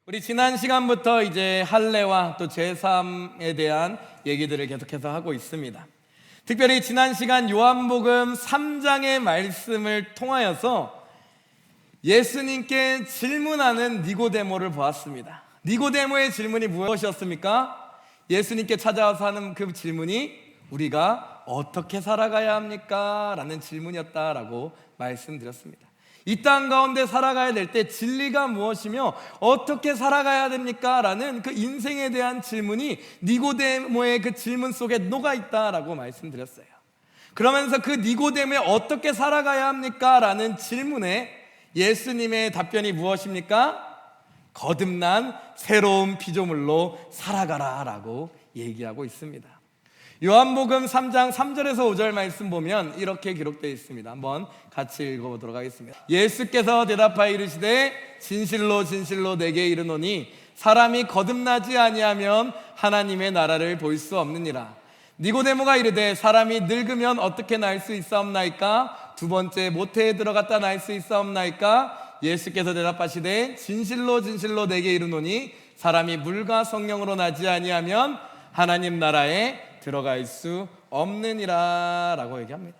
우리 지난 시간부터 이제 할례와 또 제3에 대한 얘기들을 계속해서 하고 있습니다. 특별히 지난 시간 요한복음 3장의 말씀을 통하여서 예수님께 질문하는 니고데모를 보았습니다. 니고데모의 질문이 무엇이었습니까? 예수님께 찾아와서 하는 그 질문이 우리가 어떻게 살아가야 합니까? 라는 질문이었다라고 말씀드렸습니다. 이 땅 가운데 살아가야 될 때 진리가 무엇이며 어떻게 살아가야 됩니까? 라는 그 인생에 대한 질문이 니고데모의 그 질문 속에 녹아있다라고 말씀드렸어요. 그러면서 그 니고데모에 어떻게 살아가야 합니까? 라는 질문에 예수님의 답변이 무엇입니까? 거듭난 새로운 피조물로 살아가라 라고 얘기하고 있습니다. 요한복음 3장 3절에서 5절 말씀 보면 이렇게 기록되어 있습니다. 한번 같이 읽어보도록 하겠습니다. 예수께서 대답하여 이르시되 진실로 진실로 내게 이르노니 사람이 거듭나지 아니하면 하나님의 나라를 볼 수 없느니라. 니고데모가 이르되 사람이 늙으면 어떻게 날 수 있사옵나이까? 두 번째 모태에 들어갔다 날 수 있사옵나이까? 예수께서 대답하시되 진실로 진실로 내게 이르노니 사람이 물과 성령으로 나지 아니하면 하나님 나라에 들어갈 수 없느니라 라고 얘기합니다.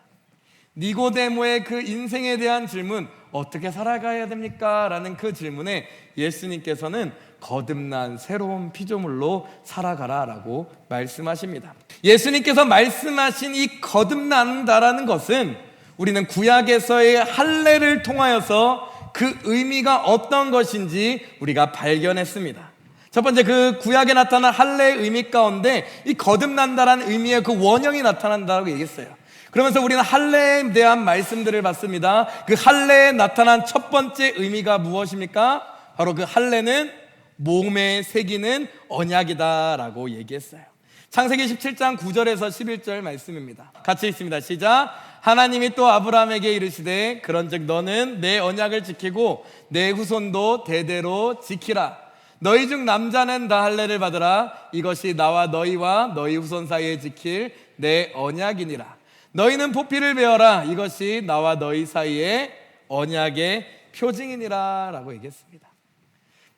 니고데모의 그 인생에 대한 질문, 어떻게 살아가야 됩니까? 라는 그 질문에 예수님께서는 거듭난 새로운 피조물로 살아가라 라고 말씀하십니다. 예수님께서 말씀하신 이 거듭난다라는 것은 우리는 구약에서의 할례를 통하여서 그 의미가 어떤 것인지 우리가 발견했습니다. 첫 번째, 그 구약에 나타난 할례의 의미 가운데 이 거듭난다라는 의미의 그 원형이 나타난다고 얘기했어요. 그러면서 우리는 할례에 대한 말씀들을 봤습니다. 그 할례에 나타난 첫 번째 의미가 무엇입니까? 바로 그 할례는 몸에 새기는 언약이다라고 얘기했어요. 창세기 17장 9절에서 11절 말씀입니다. 같이 읽습니다. 시작. 하나님이 또 아브라함에게 이르시되 그런즉 너는 내 언약을 지키고 내 후손도 대대로 지키라. 너희 중 남자는 다 할례를 받으라. 이것이 나와 너희와 너희 후손 사이에 지킬 내 언약이니라. 너희는 포피를 베어라. 이것이 나와 너희 사이에 언약의 표징이니라 라고 얘기했습니다.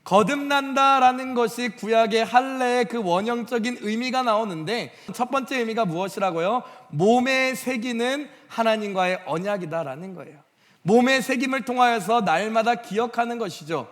거듭난다라는 것이 구약의 할례의 그 원형적인 의미가 나오는데 첫 번째 의미가 무엇이라고요? 몸에 새기는 하나님과의 언약이다라는 거예요. 몸에 새김을 통하여서 날마다 기억하는 것이죠.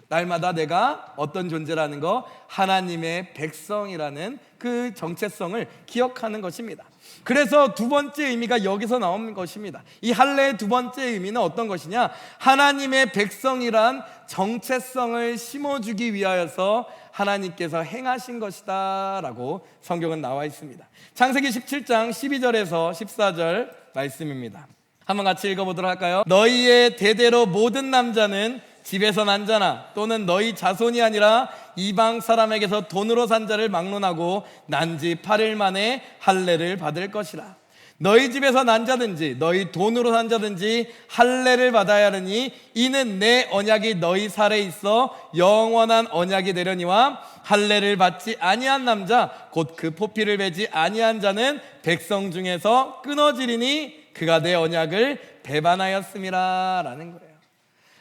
날마다 내가 어떤 존재라는 거, 하나님의 백성이라는 그 정체성을 기억하는 것입니다. 그래서 두 번째 의미가 여기서 나오는 것입니다. 이 할례의 두 번째 의미는 어떤 것이냐? 하나님의 백성이란 정체성을 심어주기 위하여서 하나님께서 행하신 것이다 라고 성경은 나와 있습니다. 창세기 17장 12절에서 14절 말씀입니다. 한번 같이 읽어보도록 할까요? 너희의 대대로 모든 남자는 집에서 난 자나 또는 너희 자손이 아니라 이방 사람에게서 돈으로 산 자를 막론하고 난 지 8일 만에 할례를 받을 것이라. 너희 집에서 난 자든지 너희 돈으로 산 자든지 할례를 받아야 하느니 이는 내 언약이 너희 살에 있어 영원한 언약이 되려니와 할례를 받지 아니한 남자 곧 그 포피를 베지 아니한 자는 백성 중에서 끊어지리니 그가 내 언약을 배반하였음이라 라는 거예요.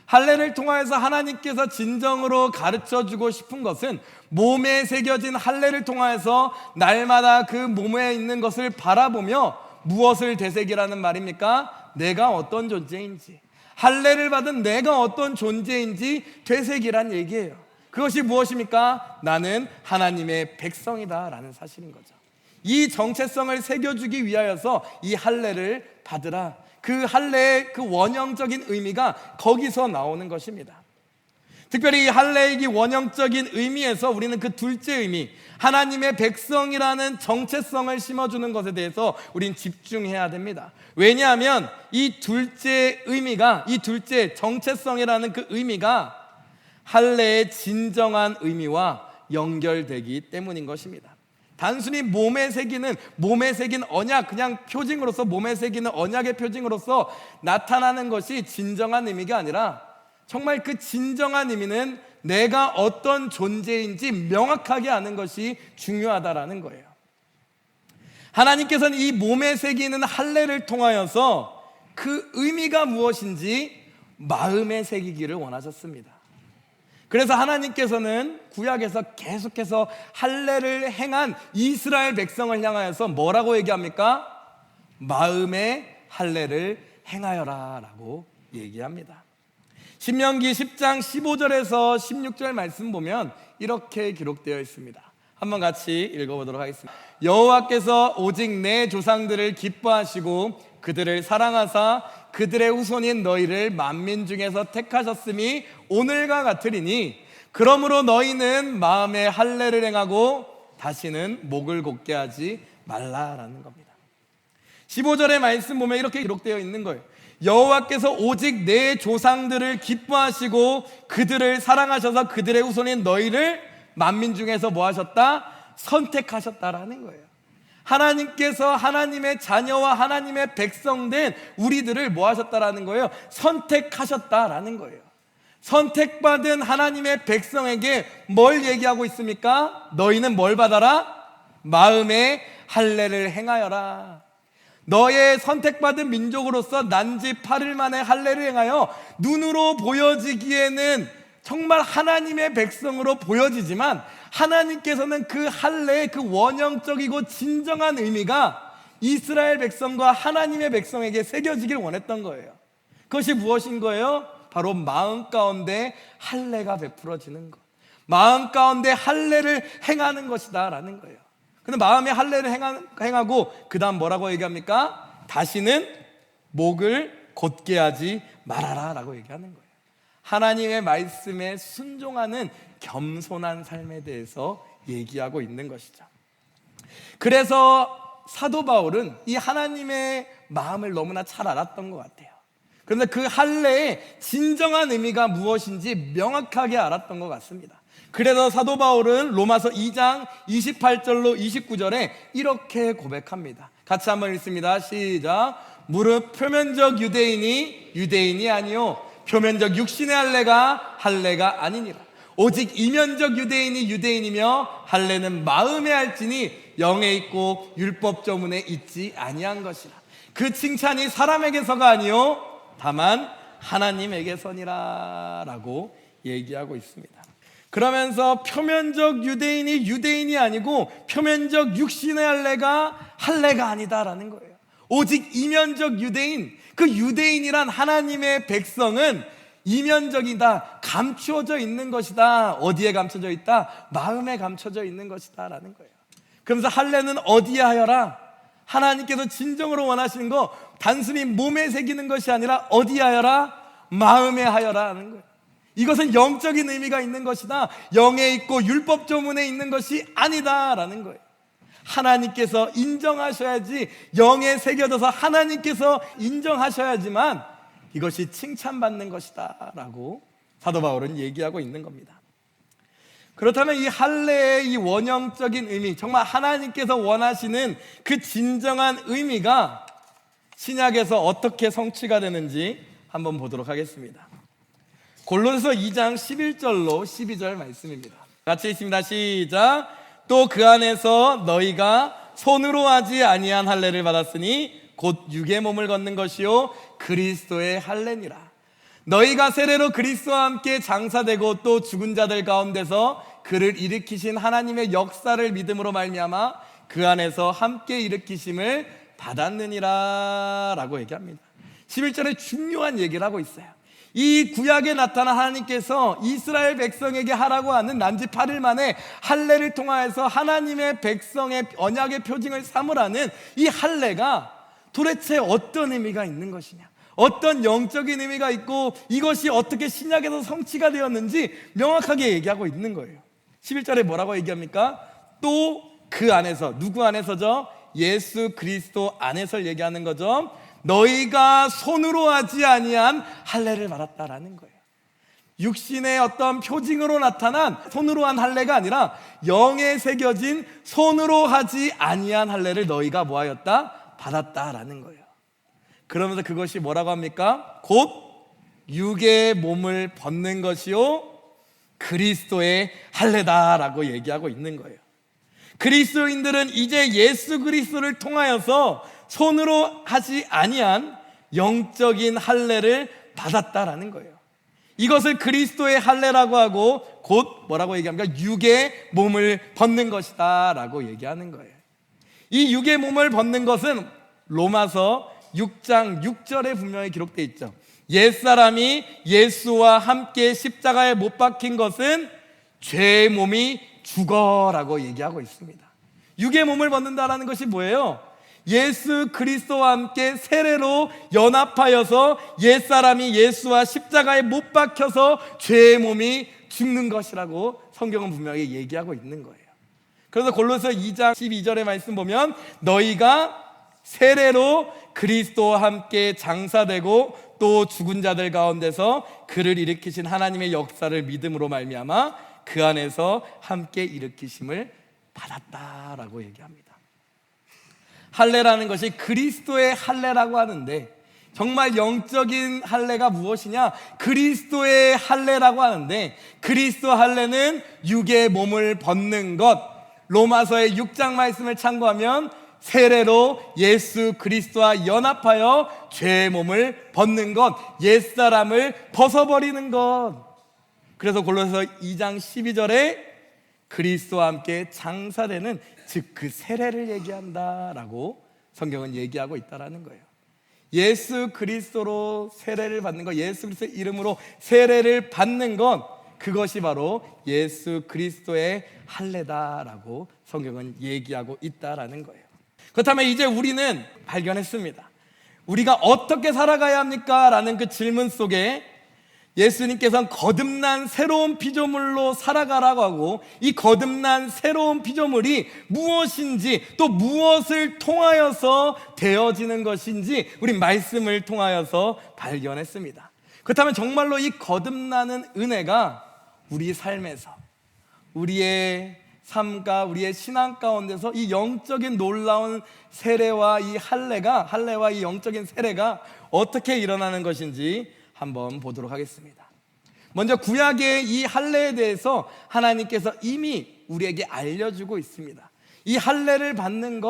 할례를 통하여서 하나님께서 진정으로 가르쳐주고 싶은 것은 몸에 새겨진 할례를 통하여서 날마다 그 몸에 있는 것을 바라보며 무엇을 되새기라는 말입니까? 내가 어떤 존재인지, 할례를 받은 내가 어떤 존재인지 되새기란 얘기예요. 그것이 무엇입니까? 나는 하나님의 백성이다 라는 사실인 거죠. 이 정체성을 새겨주기 위하여서 이 할례를 받으라. 그 할례의 그 원형적인 의미가 거기서 나오는 것입니다. 특별히 이 할례의 이 원형적인 의미에서 우리는 그 둘째 의미, 하나님의 백성이라는 정체성을 심어주는 것에 대해서 우리는 집중해야 됩니다. 왜냐하면 이 둘째 의미가, 이 둘째 정체성이라는 그 의미가 할례의 진정한 의미와 연결되기 때문인 것입니다. 단순히 몸에 새긴 언약, 그냥 표징으로서 몸에 새기는 언약의 표징으로서 나타나는 것이 진정한 의미가 아니라 정말 그 진정한 의미는 내가 어떤 존재인지 명확하게 아는 것이 중요하다라는 거예요. 하나님께서는 이 몸에 새기는 할례를 통하여서 그 의미가 무엇인지 마음에 새기기를 원하셨습니다. 그래서 하나님께서는 구약에서 계속해서 할례를 행한 이스라엘 백성을 향하여서 뭐라고 얘기합니까? 마음의 할례를 행하여라 라고 얘기합니다. 신명기 10장 15절에서 16절 말씀 보면 이렇게 기록되어 있습니다. 한번 같이 읽어보도록 하겠습니다. 여호와께서 오직 내 조상들을 기뻐하시고 그들을 사랑하사 그들의 후손인 너희를 만민 중에서 택하셨음이 오늘과 같으리니 그러므로 너희는 마음의 할례를 행하고 다시는 목을 곧게 하지 말라라는 겁니다. 15절의 말씀 보면 이렇게 기록되어 있는 거예요. 여호와께서 오직 내 조상들을 기뻐하시고 그들을 사랑하셔서 그들의 후손인 너희를 만민 중에서 뭐 하셨다? 선택하셨다라는 거예요. 하나님께서 하나님의 자녀와 하나님의 백성된 우리들을 뭐 하셨다라는 거예요? 선택하셨다라는 거예요. 선택받은 하나님의 백성에게 뭘 얘기하고 있습니까? 너희는 뭘 받아라? 마음의 할례를 행하여라. 너의 선택받은 민족으로서 난지 8일 만에 할례를 행하여 눈으로 보여지기에는 정말 하나님의 백성으로 보여지지만 하나님께서는 그 할례의 그 원형적이고 진정한 의미가 이스라엘 백성과 하나님의 백성에게 새겨지길 원했던 거예요. 그것이 무엇인 거예요? 바로 마음 가운데 할례가 베풀어지는 것, 마음 가운데 할례를 행하는 것이다 라는 거예요. 근데 마음의 할례를 행하고 그 다음 뭐라고 얘기합니까? 다시는 목을 곧게 하지 말아라 라고 얘기하는 거예요. 하나님의 말씀에 순종하는 겸손한 삶에 대해서 얘기하고 있는 것이죠. 그래서 사도 바울은 이 하나님의 마음을 너무나 잘 알았던 것 같아요. 그런데 그 할례의 진정한 의미가 무엇인지 명확하게 알았던 것 같습니다. 그래서 사도 바울은 로마서 2장 28절로 29절에 이렇게 고백합니다. 같이 한번 읽습니다. 시작. 무릇 표면적 유대인이 아니요 표면적 육신의 할례가 아니니라. 오직 이면적 유대인이 유대인이며 할례는 마음에 할지니 영에 있고 율법 조문에 있지 아니한 것이라. 그 칭찬이 사람에게서가 아니요 다만 하나님에게서니라 라고 얘기하고 있습니다. 그러면서 표면적 유대인이 아니고 표면적 육신의 할례가 아니다라는 거예요. 오직 이면적 유대인, 그 유대인이란 하나님의 백성은 이면적이다, 감추어져 있는 것이다. 어디에 감춰져 있다? 마음에 감춰져 있는 것이다 라는 거예요. 그러면서 할례는 어디에 하여라? 하나님께서 진정으로 원하시는 거 단순히 몸에 새기는 것이 아니라 어디에 하여라? 마음에 하여라 하는 거예요. 이것은 영적인 의미가 있는 것이다, 영에 있고 율법 조문에 있는 것이 아니다 라는 거예요. 하나님께서 인정하셔야지, 영에 새겨져서 하나님께서 인정하셔야지만 이것이 칭찬받는 것이다 라고 사도 바울은 얘기하고 있는 겁니다. 그렇다면 이 할례의 이 원형적인 의미, 정말 하나님께서 원하시는 그 진정한 의미가 신약에서 어떻게 성취가 되는지 한번 보도록 하겠습니다. 골로새서 2장 11절로 12절 말씀입니다. 같이 읽습니다. 시작. 또 그 안에서 너희가 손으로 하지 아니한 할례를 받았으니 곧 육의 몸을 걷는 것이요 그리스도의 할례니라. 너희가 세례로 그리스도와 함께 장사되고 또 죽은 자들 가운데서 그를 일으키신 하나님의 역사를 믿음으로 말미암아 그 안에서 함께 일으키심을 받았느니라 라고 얘기합니다. 11절에 중요한 얘기를 하고 있어요. 이 구약에 나타난 하나님께서 이스라엘 백성에게 하라고 하는 난지 8일 만에 할례를 통하여서 하나님의 백성의 언약의 표징을 삼으라는 이 할례가 도대체 어떤 의미가 있는 것이냐, 어떤 영적인 의미가 있고 이것이 어떻게 신약에서 성취가 되었는지 명확하게 얘기하고 있는 거예요. 11절에 뭐라고 얘기합니까? 또 그 안에서, 누구 안에서죠? 예수 그리스도 안에서 얘기하는 거죠. 너희가 손으로 하지 아니한 할례를 받았다라는 거예요. 육신의 어떤 표징으로 나타난 손으로 한 할례가 아니라 영에 새겨진 손으로 하지 아니한 할례를 너희가 뭐하였다? 받았다라는 거예요. 그러면서 그것이 뭐라고 합니까? 곧 육의 몸을 벗는 것이요 그리스도의 할례다라고 얘기하고 있는 거예요. 그리스도인들은 이제 예수 그리스도를 통하여서 손으로 하지 아니한 영적인 할례를 받았다라는 거예요. 이것을 그리스도의 할례라고 하고 곧 뭐라고 얘기합니까? 육의 몸을 벗는 것이다 라고 얘기하는 거예요. 이 육의 몸을 벗는 것은 로마서 6장 6절에 분명히 기록되어 있죠. 옛사람이 예수와 함께 십자가에 못 박힌 것은 죄의 몸이 죽어라고 얘기하고 있습니다. 육의 몸을 벗는다라는 것이 뭐예요? 예수 그리스도와 함께 세례로 연합하여서 옛사람이 예수와 십자가에 못 박혀서 죄의 몸이 죽는 것이라고 성경은 분명히 얘기하고 있는 거예요. 그래서 골로새 2장 12절의 말씀 보면 너희가 세례로 그리스도와 함께 장사되고 또 죽은 자들 가운데서 그를 일으키신 하나님의 역사를 믿음으로 말미암아 그 안에서 함께 일으키심을 받았다라고 얘기합니다. 할례라는 것이 그리스도의 할례라고 하는데 정말 영적인 할례가 무엇이냐? 그리스도의 할례라고 하는데 그리스도 할례는 육의 몸을 벗는 것. 로마서의 6장 말씀을 참고하면 세례로 예수 그리스도와 연합하여 죄의 몸을 벗는 것, 옛사람을 벗어버리는 것. 그래서 골로새서 2장 12절에 그리스도와 함께 장사되는 즉 그 세례를 얘기한다라고 성경은 얘기하고 있다라는 거예요. 예수 그리스도로 세례를 받는 것, 예수 그리스도의 이름으로 세례를 받는 것, 그것이 바로 예수 그리스도의 할례다라고 성경은 얘기하고 있다라는 거예요. 그렇다면 이제 우리는 발견했습니다. 우리가 어떻게 살아가야 합니까? 라는 그 질문 속에 예수님께서는 거듭난 새로운 피조물로 살아가라고 하고 이 거듭난 새로운 피조물이 무엇인지 또 무엇을 통하여서 되어지는 것인지 우리 말씀을 통하여서 발견했습니다. 그렇다면 정말로 이 거듭나는 은혜가 우리 삶에서 우리의 삶과 우리의 신앙 가운데서 이 영적인 놀라운 세례와 이 할례와 이 영적인 세례가 어떻게 일어나는 것인지 한번 보도록 하겠습니다. 먼저 구약의 이 할례에 대해서 하나님께서 이미 우리에게 알려주고 있습니다. 이 할례를 받는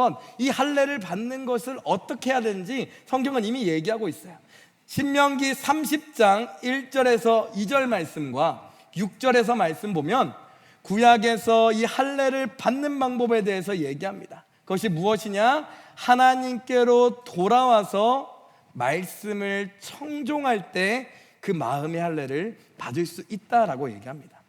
것을 어떻게 해야 되는지 성경은 이미 얘기하고 있어요. 신명기 30장 1절에서 2절 말씀과 6절에서 말씀 보면 구약에서 이 할례를 받는 방법에 대해서 얘기합니다. 그것이 무엇이냐? 하나님께로 돌아와서 말씀을 청종할 때 그 마음의 할례를 받을 수 있다라고 얘기합니다.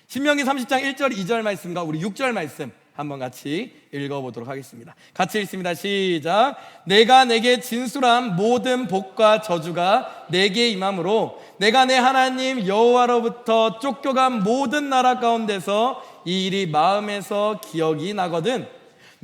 신명기 30장 1절 2절 말씀과 우리 6절 말씀 한번 같이 읽어보도록 하겠습니다. 같이 읽습니다. 시작. 내가 내게 진술한 모든 복과 저주가 내게 임함으로 내가 내 하나님 여호와로부터 쫓겨간 모든 나라 가운데서 이 일이 마음에서 기억이 나거든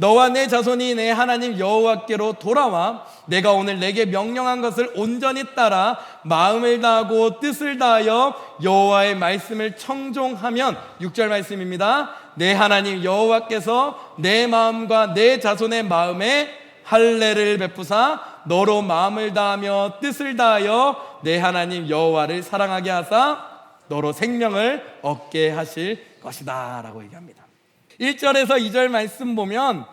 너와 내 자손이 내 하나님 여호와께로 돌아와 내가 오늘 내게 명령한 것을 온전히 따라 마음을 다하고 뜻을 다하여 여호와의 말씀을 청종하면 6절 말씀입니다. 내 하나님 여호와께서 내 마음과 내 자손의 마음에 할례를 베푸사 너로 마음을 다하며 뜻을 다하여 내 하나님 여호와를 사랑하게 하사 너로 생명을 얻게 하실 것이다 라고 얘기합니다. 1절에서 2절 말씀 보면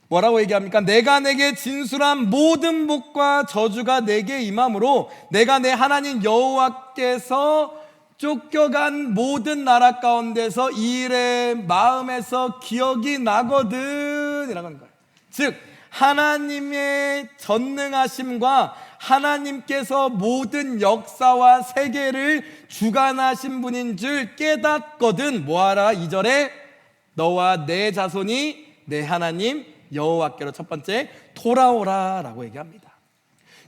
뭐라고 얘기합니까? 내가 내게 진술한 모든 복과 저주가 내게 임함으로 내가 내 하나님 여호와께서 쫓겨간 모든 나라 가운데서 이 일의 마음에서 기억이 나거든 이라고 하는 거예요. 즉 하나님의 전능하심과 하나님께서 모든 역사와 세계를 주관하신 분인 줄 깨닫거든 뭐하라? 2절에 너와 내 자손이 내 하나님 여호와께로 첫 번째 돌아오라 라고 얘기합니다.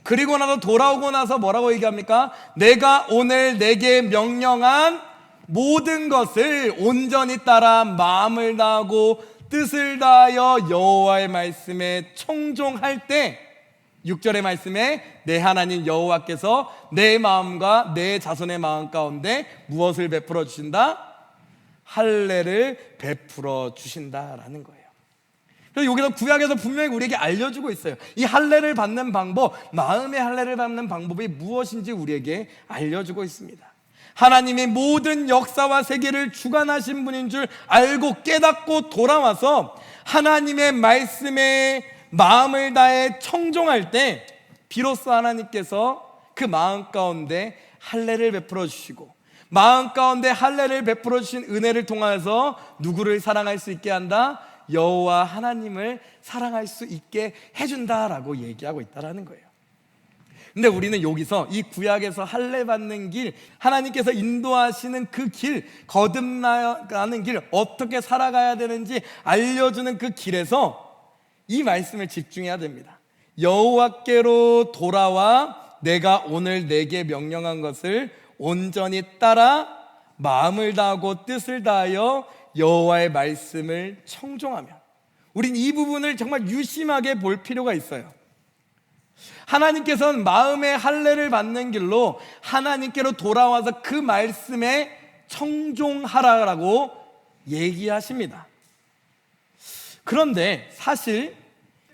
그리고 나서 돌아오고 나서 뭐라고 얘기합니까? 내가 오늘 내게 명령한 모든 것을 온전히 따라 마음을 다하고 뜻을 다하여 여호와의 말씀에 청종할 때 6절의 말씀에 내 하나님 여호와께서 내 마음과 내 자손의 마음 가운데 무엇을 베풀어 주신다? 할례를 베풀어 주신다라는 거예요. 그래서 여기서 구약에서 분명히 우리에게 알려주고 있어요. 이 할례를 받는 방법, 마음의 할례를 받는 방법이 무엇인지 우리에게 알려주고 있습니다. 하나님이 모든 역사와 세계를 주관하신 분인 줄 알고 깨닫고 돌아와서 하나님의 말씀에 마음을 다해 청종할 때 비로소 하나님께서 그 마음 가운데 할례를 베풀어 주시고 마음 가운데 할례를 베풀어 주신 은혜를 통하여서 누구를 사랑할 수 있게 한다? 여호와 하나님을 사랑할 수 있게 해준다라고 얘기하고 있다라는 거예요. 근데 우리는 여기서 이 구약에서 할례 받는 길, 하나님께서 인도하시는 그 길, 거듭나가는 길, 어떻게 살아가야 되는지 알려주는 그 길에서 이 말씀을 집중해야 됩니다. 여호와께로 돌아와 내가 오늘 내게 명령한 것을 온전히 따라 마음을 다하고 뜻을 다하여 여호와의 말씀을 청종하며, 우린 이 부분을 정말 유심하게 볼 필요가 있어요. 하나님께서는 마음의 할례를 받는 길로 하나님께로 돌아와서 그 말씀에 청종하라라고 얘기하십니다. 그런데 사실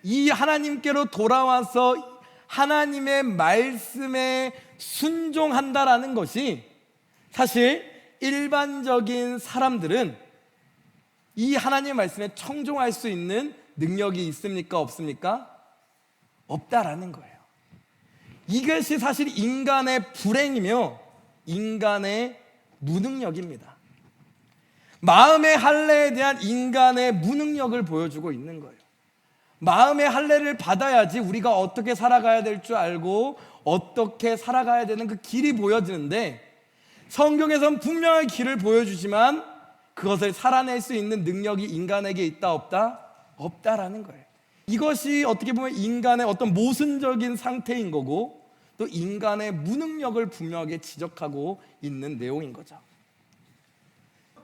이 하나님께로 돌아와서 하나님의 말씀에 순종한다라는 것이, 사실 일반적인 사람들은 이 하나님의 말씀에 청종할 수 있는 능력이 있습니까? 없습니까? 없다라는 거예요. 이것이 사실 인간의 불행이며 인간의 무능력입니다. 마음의 할례에 대한 인간의 무능력을 보여주고 있는 거예요. 마음의 할례를 받아야지 우리가 어떻게 살아가야 될 줄 알고 어떻게 살아가야 되는 그 길이 보여지는데, 성경에서는 분명히 길을 보여주지만 그것을 살아낼 수 있는 능력이 인간에게 있다 없다? 없다라는 거예요. 이것이 어떻게 보면 인간의 어떤 모순적인 상태인 거고, 또 인간의 무능력을 분명하게 지적하고 있는 내용인 거죠.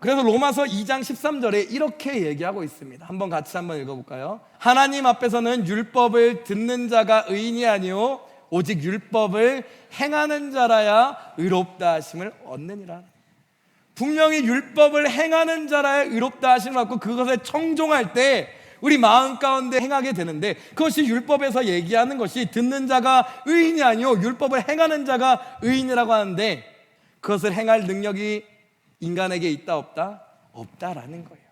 그래서 로마서 2장 13절에 이렇게 얘기하고 있습니다. 같이 한번 읽어볼까요? 하나님 앞에서는 율법을 듣는 자가 의인이 아니요 오직 율법을 행하는 자라야 의롭다 하심을 얻느니라. 분명히 율법을 행하는 자라야 의롭다 하심을 얻고 그것에 청종할 때 우리 마음 가운데 행하게 되는데, 그것이 율법에서 얘기하는 것이 듣는 자가 의인이 아니요 율법을 행하는 자가 의인이라고 하는데, 그것을 행할 능력이 인간에게 있다 없다? 없다라는 거예요.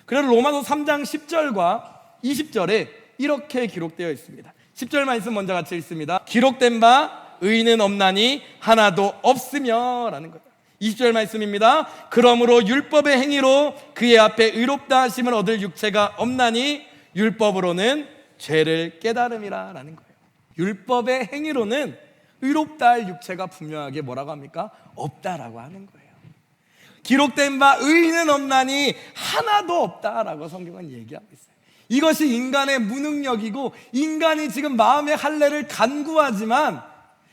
그래서 로마서 3장 10절과 20절에 이렇게 기록되어 있습니다. 10절 말씀 먼저 같이 읽습니다. 기록된 바 의인은 없나니 하나도 없으며 라는 거예요. 20절 말씀입니다. 그러므로 율법의 행위로 그의 앞에 의롭다 하심을 얻을 육체가 없나니 율법으로는 죄를 깨달음이라 라는 거예요. 율법의 행위로는 의롭다 할 육체가 분명하게 뭐라고 합니까? 없다라고 하는 거예요. 기록된 바 의인은 없나니 하나도 없다라고 성경은 얘기하고 있어요. 이것이 인간의 무능력이고, 인간이 지금 마음의 할례를 간구하지만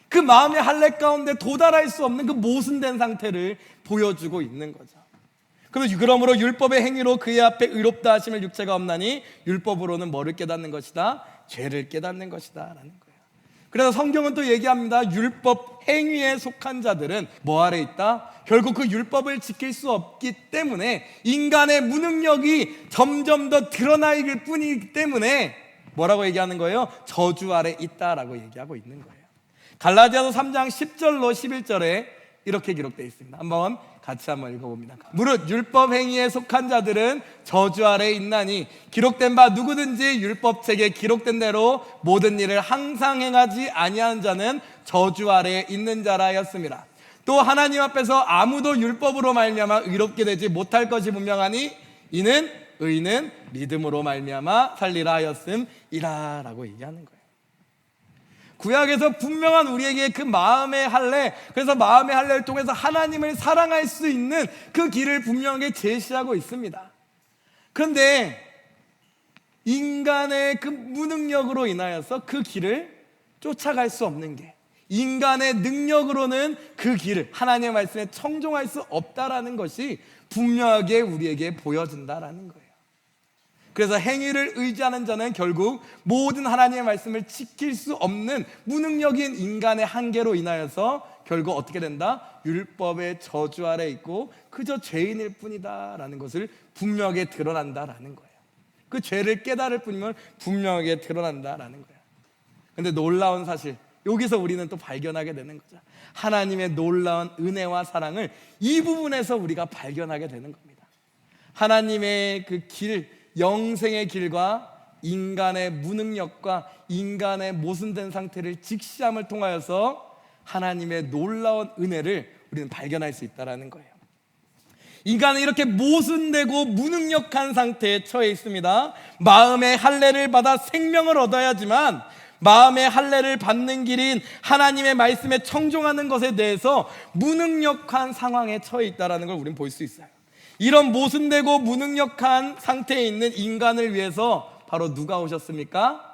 그 마음의 할례 가운데 도달할 수 없는 그 모순된 상태를 보여주고 있는 거죠. 그러므로 율법의 행위로 그의 앞에 의롭다 하심을 육체가 없나니 율법으로는 뭐를 깨닫는 것이다? 죄를 깨닫는 것이다 라는 거예요. 그래서 성경은 또 얘기합니다. 율법 행위에 속한 자들은 뭐 아래 있다? 결국 그 율법을 지킬 수 없기 때문에 인간의 무능력이 점점 더 드러나길 뿐이기 때문에 뭐라고 얘기하는 거예요? 저주 아래 있다라고 얘기하고 있는 거예요. 갈라디아서 3장 10절로 11절에 이렇게 기록되어 있습니다. 같이 한번 읽어봅니다. 무릇 율법 행위에 속한 자들은 저주 아래에 있나니 기록된 바 누구든지 율법책에 기록된 대로 모든 일을 항상 행하지 아니하는 자는 저주 아래에 있는 자라 하였습니다. 또 하나님 앞에서 아무도 율법으로 말미암아 의롭게 되지 못할 것이 분명하니 이는 의인은 믿음으로 말미암아 살리라 하였음이라 라고 얘기하는 거예요. 구약에서 분명한 우리에게 그 마음의 할례, 그래서 마음의 할례를 통해서 하나님을 사랑할 수 있는 그 길을 분명하게 제시하고 있습니다. 그런데 인간의 그 무능력으로 인하여서 그 길을 쫓아갈 수 없는 게, 인간의 능력으로는 그 길을 하나님의 말씀에 청종할 수 없다라는 것이 분명하게 우리에게 보여진다라는 거예요. 그래서 행위를 의지하는 자는 결국 모든 하나님의 말씀을 지킬 수 없는 무능력인 인간의 한계로 인하여서 결국 어떻게 된다? 율법의 저주 아래 있고 그저 죄인일 뿐이다 라는 것을 분명하게 드러난다라는 거예요. 그 죄를 깨달을 뿐이면 분명하게 드러난다라는 거예요. 그런데 놀라운 사실, 여기서 우리는 또 발견하게 되는 거죠. 하나님의 놀라운 은혜와 사랑을 이 부분에서 우리가 발견하게 되는 겁니다. 하나님의 그 길, 영생의 길과 인간의 무능력과 인간의 모순된 상태를 직시함을 통하여서 하나님의 놀라운 은혜를 우리는 발견할 수 있다는 거예요. 인간은 이렇게 모순되고 무능력한 상태에 처해 있습니다. 마음의 할례를 받아 생명을 얻어야지만 마음의 할례를 받는 길인 하나님의 말씀에 청종하는 것에 대해서 무능력한 상황에 처해 있다는 걸 우리는 볼 수 있어요. 이런 모순되고 무능력한 상태에 있는 인간을 위해서 바로 누가 오셨습니까?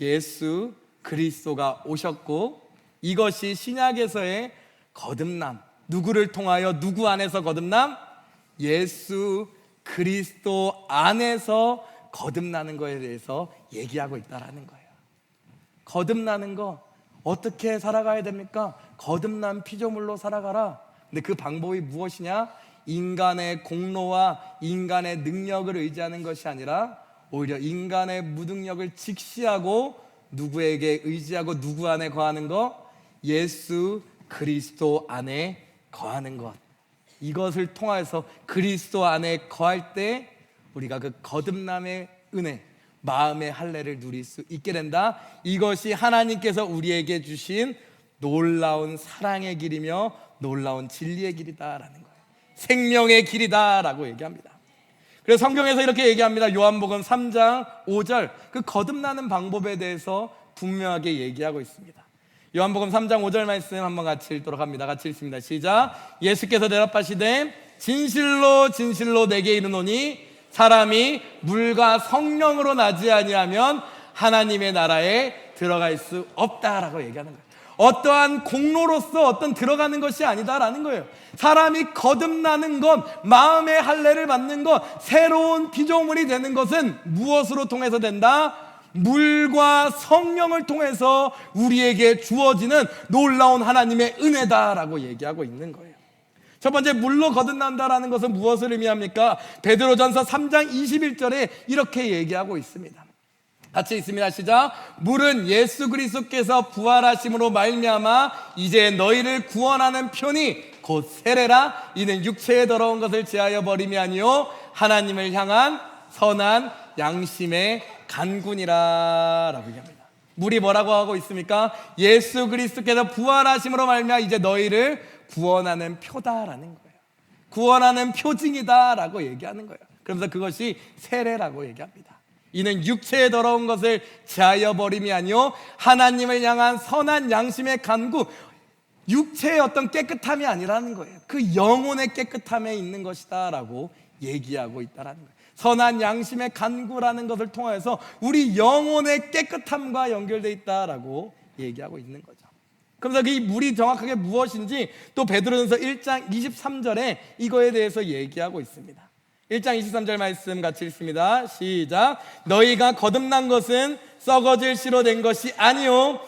예수 그리스도가 오셨고, 이것이 신약에서의 거듭남, 누구를 통하여 누구 안에서 거듭남? 예수 그리스도 안에서 거듭나는 것에 대해서 얘기하고 있다는 거예요. 거듭나는 거 어떻게 살아가야 됩니까? 거듭난 피조물로 살아가라. 근데 그 방법이 무엇이냐? 인간의 공로와 인간의 능력을 의지하는 것이 아니라 오히려 인간의 무능력을 직시하고 누구에게 의지하고 누구 안에 거하는 것? 예수 그리스도 안에 거하는 것. 이것을 통해서 그리스도 안에 거할 때 우리가 그 거듭남의 은혜, 마음의 할례를 누릴 수 있게 된다. 이것이 하나님께서 우리에게 주신 놀라운 사랑의 길이며 놀라운 진리의 길이다라는 거예요. 생명의 길이다라고 얘기합니다. 그래서 성경에서 이렇게 얘기합니다. 요한복음 3장 5절, 그 거듭나는 방법에 대해서 분명하게 얘기하고 있습니다. 요한복음 3장 5절 말씀 한번 같이 읽도록 합니다. 같이 읽습니다. 시작. 예수께서 대답하시되 진실로 진실로 내게 이르노니 사람이 물과 성령으로 나지 아니하면 하나님의 나라에 들어갈 수 없다라고 얘기하는 거예요. 어떠한 공로로서 어떤 들어가는 것이 아니다라는 거예요. 사람이 거듭나는 것, 마음의 할례를 받는 것, 새로운 피조물이 되는 것은 무엇으로 통해서 된다? 물과 성령을 통해서 우리에게 주어지는 놀라운 하나님의 은혜다라고 얘기하고 있는 거예요. 첫 번째, 물로 거듭난다라는 것은 무엇을 의미합니까? 베드로전서 3장 21절에 이렇게 얘기하고 있습니다. 같이 있습니다. 시작. 물은 예수 그리스도께서 부활하심으로 말미암아 이제 너희를 구원하는 편이 곧 세례라. 이는 육체에 더러운 것을 제하여 버림이 아니요 하나님을 향한 선한 양심의 간군이라 라고 얘기합니다. 물이 뭐라고 하고 있습니까? 예수 그리스도께서 부활하심으로 말미암아 이제 너희를 구원하는 표다라는 거예요. 구원하는 표징이다라고 얘기하는 거예요. 그러면서 그것이 세례라고 얘기합니다. 이는 육체에 더러운 것을 제하여 버림이 아니요 하나님을 향한 선한 양심의 간구, 육체의 어떤 깨끗함이 아니라는 거예요. 그 영혼의 깨끗함에 있는 것이다 라고 얘기하고 있다는 거예요. 선한 양심의 간구라는 것을 통해서 우리 영혼의 깨끗함과 연결되어 있다라고 얘기하고 있는 거죠. 그래서 이 물이 정확하게 무엇인지 또 베드로전서 1장 23절에 이거에 대해서 얘기하고 있습니다. 1장 23절 말씀 같이 읽습니다. 시작. 너희가 거듭난 것은 썩어질 씨로 된 것이 아니요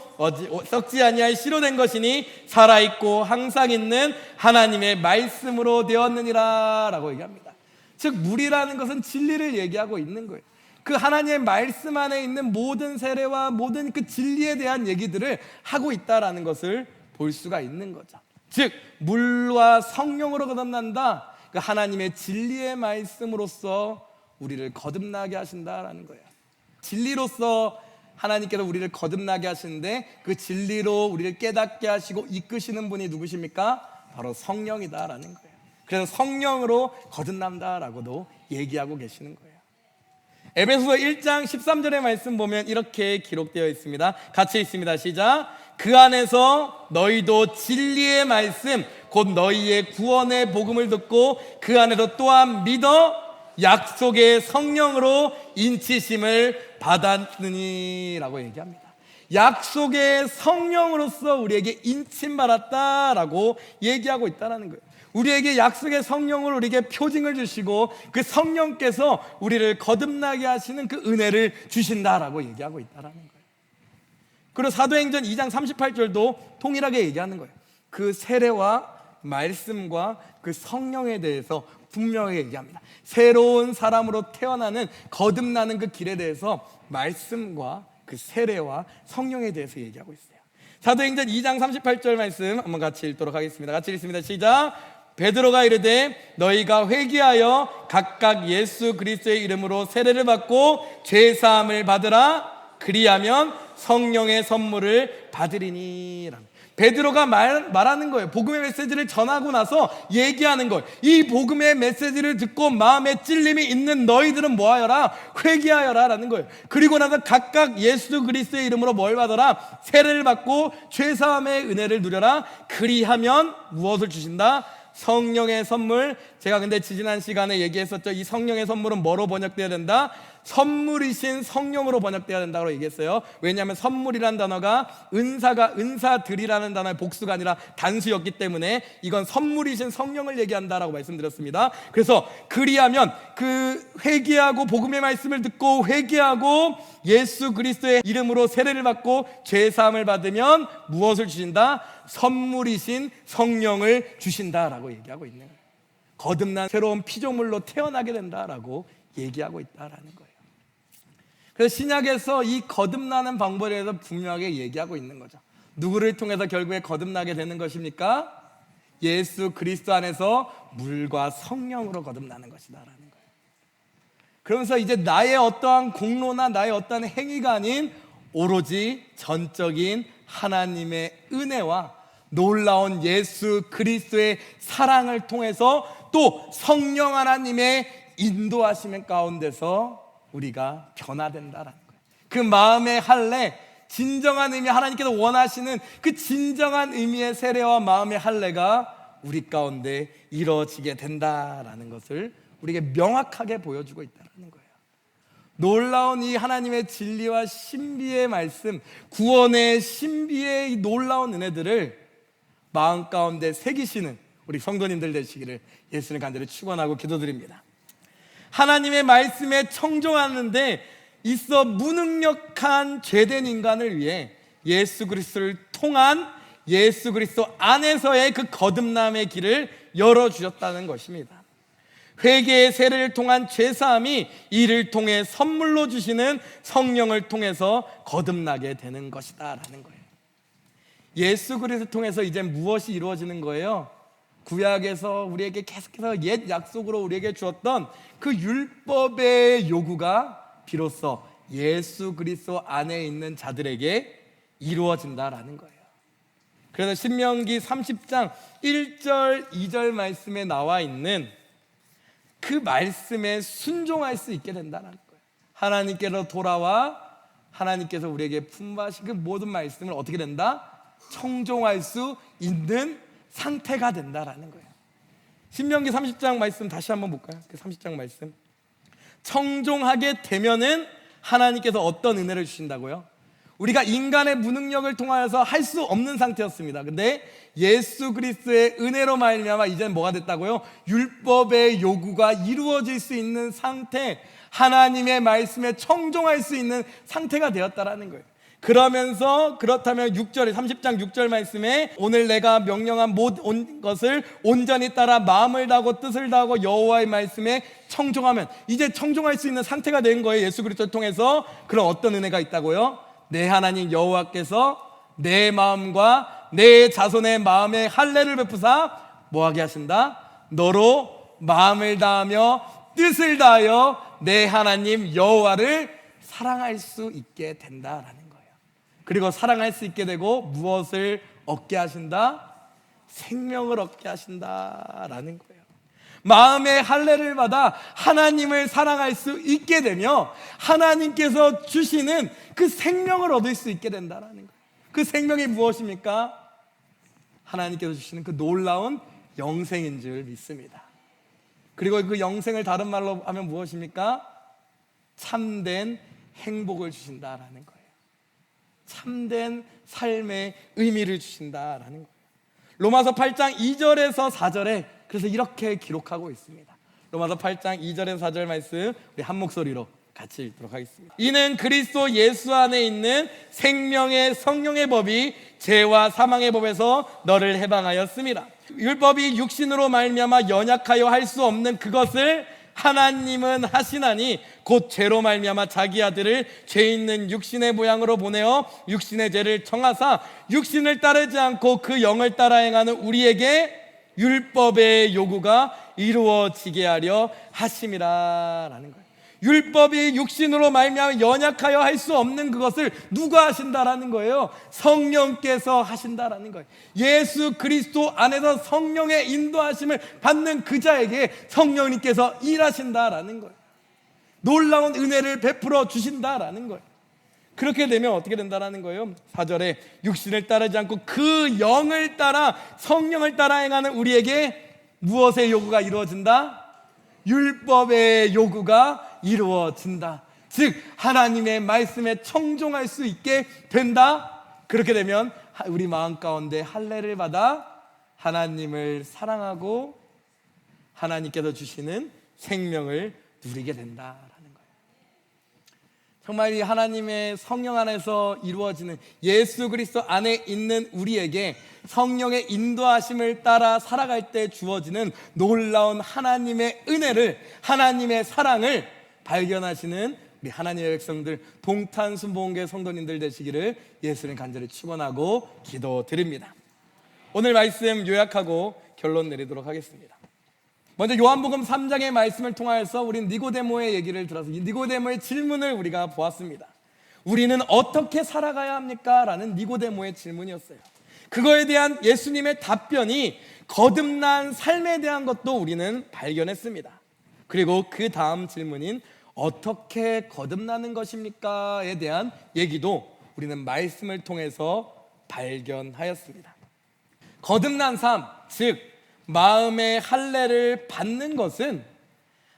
썩지 아니할 씨로 된 것이니 살아있고 항상 있는 하나님의 말씀으로 되었느니라 라고 얘기합니다. 즉 물이라는 것은 진리를 얘기하고 있는 거예요. 그 하나님의 말씀 안에 있는 모든 세례와 모든 그 진리에 대한 얘기들을 하고 있다라는 것을 볼 수가 있는 거죠. 즉 물과 성령으로 거듭난다. 그 하나님의 진리의 말씀으로써 우리를 거듭나게 하신다라는 거예요. 진리로서 하나님께서 우리를 거듭나게 하시는데 그 진리로 우리를 깨닫게 하시고 이끄시는 분이 누구십니까? 바로 성령이다라는 거예요. 그래서 성령으로 거듭난다라고도 얘기하고 계시는 거예요. 에베소서 1장 13절의 말씀 보면 이렇게 기록되어 있습니다. 같이 읽습니다. 시작. 그 안에서 너희도 진리의 말씀 곧 너희의 구원의 복음을 듣고 그 안에서 또한 믿어 약속의 성령으로 인치심을 받았느니 라고 얘기합니다. 약속의 성령으로서 우리에게 인침받았다라고 얘기하고 있다는 거예요. 우리에게 약속의 성령을 우리에게 표징을 주시고 그 성령께서 우리를 거듭나게 하시는 그 은혜를 주신다라고 얘기하고 있다는 거예요. 그리고 사도행전 2장 38절도 동일하게 얘기하는 거예요. 그 세례와 말씀과 그 성령에 대해서 분명하게 얘기합니다. 새로운 사람으로 태어나는 거듭나는 그 길에 대해서 말씀과 그 세례와 성령에 대해서 얘기하고 있어요. 사도행전 2장 38절 말씀 한번 같이 읽도록 하겠습니다. 같이 읽습니다. 시작. 베드로가 이르되 너희가 회개하여 각각 예수 그리스도의 이름으로 세례를 받고 죄 사함을 받으라. 그리하면 성령의 선물을 받으리니. 베드로가 말하는 거예요. 복음의 메시지를 전하고 나서 얘기하는 거예요. 이 복음의 메시지를 듣고 마음에 찔림이 있는 너희들은 뭐하여라? 회개하여라 라는 거예요. 그리고 나서 각각 예수 그리스도의 이름으로 뭘 받아라? 세례를 받고 죄사함의 은혜를 누려라. 그리하면 무엇을 주신다? 성령의 선물. 제가 근데 지난 시간에 얘기했었죠. 이 성령의 선물은 뭐로 번역돼야 된다? 선물이신 성령으로 번역돼야 된다고 얘기했어요. 왜냐하면 선물이라는 단어가 은사들이라는 단어의 복수가 아니라 단수였기 때문에 이건 선물이신 성령을 얘기한다라고 말씀드렸습니다. 그래서 그리하면 그 회개하고 복음의 말씀을 듣고 회개하고 예수 그리스도의 이름으로 세례를 받고 죄사함을 받으면 무엇을 주신다? 선물이신 성령을 주신다라고 얘기하고 있는 거예요. 거듭난 새로운 피조물로 태어나게 된다라고 얘기하고 있다라는 거예요. 그래서 신약에서 이 거듭나는 방법에 대해서 분명하게 얘기하고 있는 거죠. 누구를 통해서 결국에 거듭나게 되는 것입니까? 예수 그리스도 안에서 물과 성령으로 거듭나는 것이다라는 거예요. 그러면서 이제 나의 어떠한 공로나 나의 어떠한 행위가 아닌 오로지 전적인 하나님의 은혜와 놀라운 예수 그리스도의 사랑을 통해서 또 성령 하나님의 인도하시는 가운데서 우리가 변화된다라는 거예요. 그 마음의 할례, 진정한 의미, 하나님께서 원하시는 그 진정한 의미의 세례와 마음의 할례가 우리 가운데 이루어지게 된다라는 것을 우리에게 명확하게 보여주고 있다는 거예요. 놀라운 이 하나님의 진리와 신비의 말씀, 구원의 신비의 이 놀라운 은혜들을 마음 가운데 새기시는 우리 성도님들 되시기를 예수님 간절히 축원하고 기도드립니다. 하나님의 말씀에 청종하는데 있어 무능력한 죄된 인간을 위해 예수 그리스도를 통한 예수 그리스도 안에서의 그 거듭남의 길을 열어주셨다는 것입니다. 회개의 세례를 통한 죄사함이 이를 통해 선물로 주시는 성령을 통해서 거듭나게 되는 것이다 라는 거예요. 예수 그리스도를 통해서 이제 무엇이 이루어지는 거예요? 구약에서 우리에게 계속해서 옛 약속으로 우리에게 주었던 그 율법의 요구가 비로소 예수 그리스도 안에 있는 자들에게 이루어진다라는 거예요. 그래서 신명기 30장 1절 2절 말씀에 나와 있는 그 말씀에 순종할 수 있게 된다는 거예요. 하나님께로 돌아와 하나님께서 우리에게 품바신 그 모든 말씀을 어떻게 된다? 청종할 수 있는 상태가 된다라는 거예요. 신명기 30장 말씀 다시 한번 볼까요? 그 30장 말씀. 청종하게 되면은 하나님께서 어떤 은혜를 주신다고요? 우리가 인간의 무능력을 통하여서 할 수 없는 상태였습니다. 근데 예수 그리스도의 은혜로 말미암아 이제는 뭐가 됐다고요? 율법의 요구가 이루어질 수 있는 상태, 하나님의 말씀에 청종할 수 있는 상태가 되었다라는 거예요. 그러면서 그렇다면 6절에 30장 6절 말씀에 오늘 내가 명령한 모든 것을 온전히 따라 마음을 다하고 뜻을 다하고 여호와의 말씀에 청종하면 이제 청종할 수 있는 상태가 된 거예요. 예수 그리스도를 통해서. 그럼 어떤 은혜가 있다고요? 내 하나님 여호와께서 내 마음과 내 자손의 마음에 할례를 베푸사 뭐하게 하신다? 너로 마음을 다하며 뜻을 다하여 내 하나님 여호와를 사랑할 수 있게 된다라는 거예요. 그리고 사랑할 수 있게 되고 무엇을 얻게 하신다? 생명을 얻게 하신다라는 거예요. 마음의 할례를 받아 하나님을 사랑할 수 있게 되며 하나님께서 주시는 그 생명을 얻을 수 있게 된다라는 거예요. 그 생명이 무엇입니까? 하나님께서 주시는 그 놀라운 영생인 줄 믿습니다. 그리고 그 영생을 다른 말로 하면 무엇입니까? 참된 행복을 주신다라는 거예요. 참된 삶의 의미를 주신다라는 거예요. 로마서 8장 2절에서 4절에 그래서 이렇게 기록하고 있습니다. 로마서 8장 2절에서 4절 말씀 우리 한 목소리로 같이 읽도록 하겠습니다. 이는 그리스도 예수 안에 있는 생명의 성령의 법이 죄와 사망의 법에서 너를 해방하였습니다. 율법이 육신으로 말미암아 연약하여 할 수 없는 그것을 하나님은 하시나니 곧 죄로 말미암아 자기 아들을 죄 있는 육신의 모양으로 보내어 육신의 죄를 청하사 육신을 따르지 않고 그 영을 따라 행하는 우리에게 율법의 요구가 이루어지게 하려 하심이라 라는 거예요. 율법이 육신으로 말미암아 연약하여 할 수 없는 그것을 누가 하신다라는 거예요? 성령께서 하신다라는 거예요. 예수 그리스도 안에서 성령의 인도하심을 받는 그 자에게 성령님께서 일하신다라는 거예요. 놀라운 은혜를 베풀어 주신다라는 거예요. 그렇게 되면 어떻게 된다라는 거예요? 4절에 육신을 따르지 않고 그 영을 따라 성령을 따라 행하는 우리에게 무엇의 요구가 이루어진다? 율법의 요구가 이루어진다. 즉 하나님의 말씀에 청종할 수 있게 된다. 그렇게 되면 우리 마음 가운데 할례를 받아 하나님을 사랑하고 하나님께서 주시는 생명을 누리게 된다라는 거예요. 정말 이 하나님의 성령 안에서 이루어지는 예수 그리스도 안에 있는 우리에게 성령의 인도하심을 따라 살아갈 때 주어지는 놀라운 하나님의 은혜를, 하나님의 사랑을 발견하시는 우리 하나님의 백성들, 동탄순복음교회 성도님들 되시기를 예수님 간절히 축원하고 기도드립니다. 오늘 말씀 요약하고 결론 내리도록 하겠습니다. 먼저 요한복음 3장의 말씀을 통하여서 우린 니고데모의 얘기를 들어서 이 니고데모의 질문을 우리가 보았습니다. 우리는 어떻게 살아가야 합니까? 라는 니고데모의 질문이었어요. 그거에 대한 예수님의 답변이 거듭난 삶에 대한 것도 우리는 발견했습니다. 그리고 그 다음 질문인 어떻게 거듭나는 것입니까? 에 대한 얘기도 우리는 말씀을 통해서 발견하였습니다. 거듭난 삶, 즉 마음의 할례를 받는 것은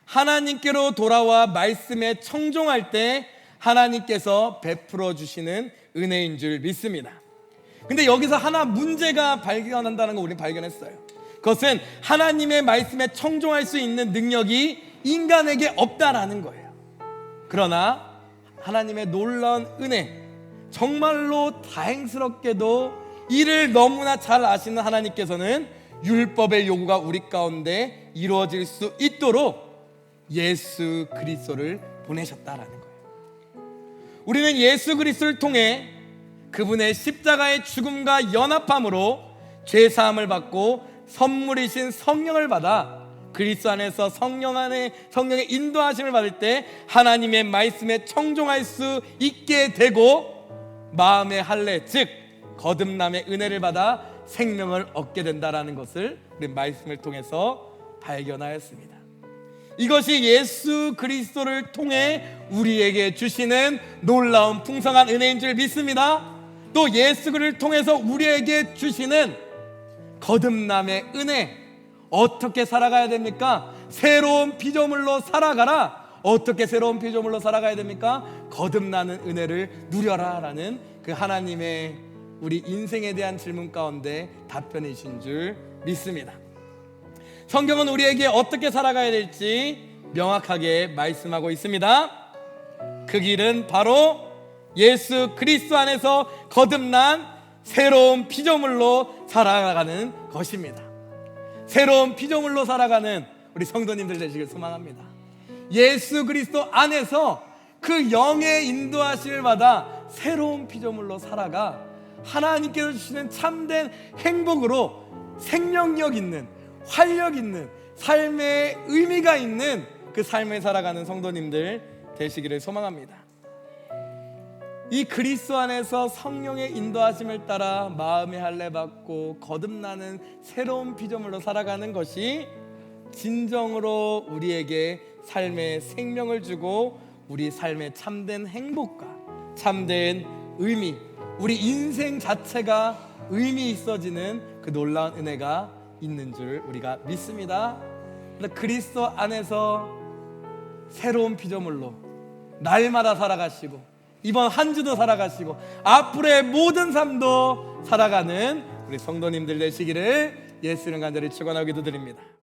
하나님께로 돌아와 말씀에 청종할 때 하나님께서 베풀어 주시는 은혜인 줄 믿습니다. 근데 여기서 하나 문제가 발견한다는 거 우리는 발견했어요. 그것은 하나님의 말씀에 청종할 수 있는 능력이 인간에게 없다라는 거예요. 그러나 하나님의 놀라운 은혜, 정말로 다행스럽게도 이를 너무나 잘 아시는 하나님께서는 율법의 요구가 우리 가운데 이루어질 수 있도록 예수 그리스도를 보내셨다라는 거예요. 우리는 예수 그리스도를 통해 그분의 십자가의 죽음과 연합함으로 죄사함을 받고 선물이신 성령을 받아 그리스도 안에서 성령의 인도하심을 받을 때 하나님의 말씀에 청종할 수 있게 되고 마음의 할례, 즉 거듭남의 은혜를 받아 생명을 얻게 된다라는 것을 우리 말씀을 통해서 발견하였습니다. 이것이 예수 그리스도를 통해 우리에게 주시는 놀라운 풍성한 은혜인 줄 믿습니다. 또 예수 그리스도를 통해서 우리에게 주시는 거듭남의 은혜, 어떻게 살아가야 됩니까? 새로운 피조물로 살아가라. 어떻게 새로운 피조물로 살아가야 됩니까? 거듭나는 은혜를 누려라 라는 그 하나님의 우리 인생에 대한 질문 가운데 답변이신 줄 믿습니다. 성경은 우리에게 어떻게 살아가야 될지 명확하게 말씀하고 있습니다. 그 길은 바로 예수 그리스도 안에서 거듭난 새로운 피조물로 살아가는 것입니다. 새로운 피조물로 살아가는 우리 성도님들 되시길 소망합니다. 예수 그리스도 안에서 그 영의 인도하심을 받아 새로운 피조물로 살아가 하나님께서 주시는 참된 행복으로 생명력 있는, 활력 있는, 삶의 의미가 있는 그 삶을 살아가는 성도님들 되시기를 소망합니다. 이 그리스도 안에서 성령의 인도하심을 따라 마음의 할례 받고 거듭나는 새로운 피조물로 살아가는 것이 진정으로 우리에게 삶의 생명을 주고 우리 삶의 참된 행복과 참된 의미, 우리 인생 자체가 의미 있어지는 그 놀라운 은혜가 있는 줄 우리가 믿습니다. 그리스도 안에서 새로운 피조물로 날마다 살아가시고 이번 한 주도 살아가시고 앞으로의 모든 삶도 살아가는 우리 성도님들 되시기를 예수님 간절히 축원하고 기도드립니다.